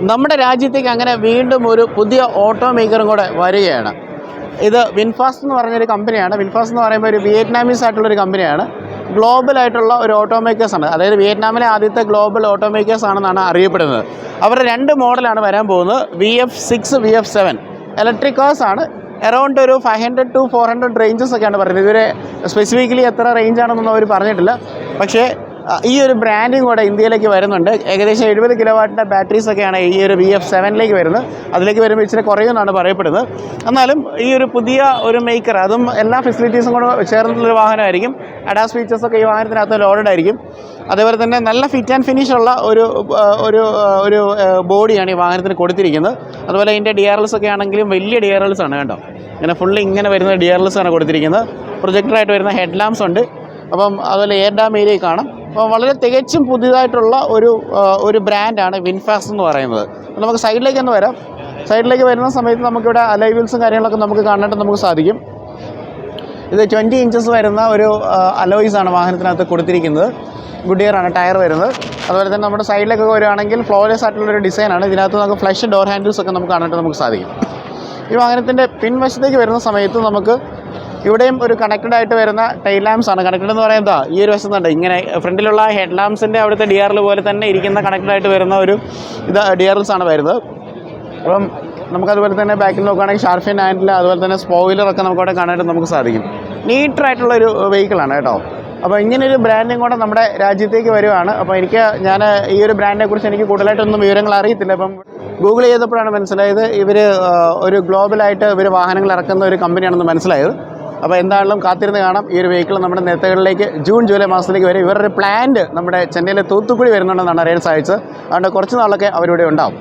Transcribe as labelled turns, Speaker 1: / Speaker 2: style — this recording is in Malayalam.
Speaker 1: നമ്മുടെ രാജ്യത്തേക്ക് അങ്ങനെ വീണ്ടും ഒരു പുതിയ ഓട്ടോ മേക്കറും കൂടെ വരികയാണ്. ഇത് വിൻഫാസ്റ്റ് എന്ന് പറഞ്ഞൊരു കമ്പനിയാണ്. വിൻഫാസ്റ്റ് എന്ന് പറയുമ്പോൾ ഒരു വിയറ്റ്നാമീസ് ആയിട്ടുള്ളൊരു കമ്പനിയാണ്. ഗ്ലോബലായിട്ടുള്ള ഒരു ഓട്ടോമേക്കേഴ്സാണ്. അതായത് വിയറ്റ്നാമിലെ ആദ്യത്തെ ഗ്ലോബൽ ഓട്ടോമേക്കേഴ്സ് ആണെന്നാണ് അറിയപ്പെടുന്നത്. അവരുടെ 2 മോഡലാണ് വരാൻ പോകുന്നത്. VF6, VF7 electric കാർസാണ്. അറൗണ്ട് ഒരു 500 to 400 റേഞ്ചസ് ഒക്കെയാണ് പറയുന്നത്. ഇവർ സ്പെസിഫിക്കലി എത്ര റേഞ്ചാണെന്നൊന്നും അവർ പറഞ്ഞിട്ടില്ല. പക്ഷേ ഈ ഒരു ബ്രാൻഡിങ് കൂടെ ഇന്ത്യയിലേക്ക് വരുന്നുണ്ട്. ഏകദേശം 70 കിലോവാട്ടിൻ്റെ ബാറ്ററീസൊക്കെയാണ് ഈ ഒരു VF7ലേക്ക് വരുന്നത്. അതിലേക്ക് വരുമ്പോൾ ഇച്ചിരി കുറയുമെന്നാണ് പറയപ്പെടുന്നത്. എന്നാലും ഈ ഒരു പുതിയ ഒരു മേക്കർ, അതും എല്ലാ ഫെസിലിറ്റീസും കൂടെ ചേർന്നിട്ടുള്ളൊരു വാഹനമായിരിക്കും. അഡാസ് ഫീച്ചേഴ്സൊക്കെ ഈ വാഹനത്തിനകത്ത് ലോഡഡ് ആയിരിക്കും. അതേപോലെ തന്നെ നല്ല ഫിറ്റ് ആൻഡ് ഫിനിഷുള്ള ഒരു ബോഡിയാണ് ഈ വാഹനത്തിന് കൊടുത്തിരിക്കുന്നത്. അതുപോലെ ഇതിൻ്റെ DRLs ഒക്കെ ആണെങ്കിലും വലിയ DRLs ആണ് കേട്ടോ. ഇങ്ങനെ ഫുള്ളി ഇങ്ങനെ വരുന്ന DRLs ആണ് കൊടുത്തിരിക്കുന്നത്. പ്രൊജക്ടറായിട്ട് വരുന്ന ഹെഡ് ലാംപ്സ് ഉണ്ട്. അപ്പം അതുപോലെ എയർ ഡാം ഏരിയ കാണാം. അപ്പോൾ വളരെ തികച്ചും പുതിയതായിട്ടുള്ള ഒരു ബ്രാൻഡാണ് വിൻഫാസ്റ്റ് എന്ന് പറയുന്നത്. അപ്പോൾ നമുക്ക് സൈഡിലേക്ക് ഒന്ന് വരാം. സൈഡിലേക്ക് വരുന്ന സമയത്ത് നമുക്കിവിടെ അലോയ് വീൽസും കാര്യങ്ങളൊക്കെ നമുക്ക് കാണാനായിട്ട് നമുക്ക് സാധിക്കും. ഇത് 20 ഇഞ്ചസ് വരുന്ന ഒരു അലോയ്സാണ് വാഹനത്തിനകത്ത് കൊടുത്തിരിക്കുന്നത്. ഗുഡിയറാണ് ടയർ വരുന്നത്. അതുപോലെ തന്നെ നമ്മുടെ സൈഡിലേക്കൊക്കെ വരുവാണെങ്കിൽ ഫ്ലോലെസ് ആയിട്ടുള്ളൊരു ഡിസൈനാണ്. ഇതിനകത്ത് നമുക്ക് ഫ്ലഷ് ഡോർ ഹാൻഡിൽസ് ഒക്കെ നമുക്ക് കാണാനായിട്ട് നമുക്ക് സാധിക്കും. ഈ വാഹനത്തിൻ്റെ പിൻവശത്തേക്ക് വരുന്ന സമയത്ത് നമുക്ക് ഇവിടെയും ഒരു കണക്റ്റഡ് ആയിട്ട് വരുന്ന ടൈൽ ലാംപ്സ് ആണ്. കണക്റ്റഡ് എന്ന് പറയുന്നത് ഈ ഒരു വശത്തുണ്ട്. ഇങ്ങനെ ഫ്രണ്ടിലുള്ള ഹെഡ് ലാംപ്സിൻ്റെ അവിടുത്തെ DRL പോലെ തന്നെ ഇരിക്കുന്ന കണക്റ്റഡ് ആയിട്ട് വരുന്ന ഒരു DRLs ആണ് വരുന്നത്. അപ്പം നമുക്കതുപോലെ തന്നെ ബാക്കിൽ നോക്കുകയാണെങ്കിൽ ഷാർഫിൻ ഹാൻഡിൽ, അതുപോലെ തന്നെ സ്പോയിലറൊക്കെ നമുക്കവിടെ കാണാനായിട്ട് നമുക്ക് സാധിക്കും. നീറ്റായിട്ടുള്ളൊരു വെഹിക്കിളാണ് കേട്ടോ. അപ്പോൾ ഇങ്ങനൊരു ബ്രാൻഡിങ് കൂടെ നമ്മുടെ രാജ്യത്തേക്ക് വരുവാണ്. അപ്പോൾ ഞാൻ ഈ ഒരു ബ്രാൻഡിനെ കുറിച്ച് എനിക്ക് കൂടുതലായിട്ടൊന്നും വിവരങ്ങൾ അറിയത്തില്ല. അപ്പം ഗൂഗിൾ ചെയ്തപ്പോഴാണ് മനസ്സിലായത് ഇവർ ഒരു ഗ്ലോബലായിട്ട് ഇവർ വാഹനങ്ങൾ ഇറക്കുന്ന ഒരു കമ്പനിയാണെന്ന് മനസ്സിലായത്. അപ്പോൾ എന്താണെങ്കിലും കാത്തിരുന്ന് കാണാം. ഈ ഒരു വെഹിക്കിൾ നമ്മുടെ നെത്തകളിലേക്ക് ജൂൺ ജൂലൈ മാസത്തിലേക്ക് വരും. ഇവരുടെ പ്ലാന്റ് നമ്മുടെ ചെന്നൈയിലെ തൂത്തുക്കുടി വരുന്നുണ്ടെന്നാണ് അറിയാൻ സാധിച്ചത്. അതുകൊണ്ട് കുറച്ച് നാളൊക്കെ അവരിവിടെ ഉണ്ടാവും.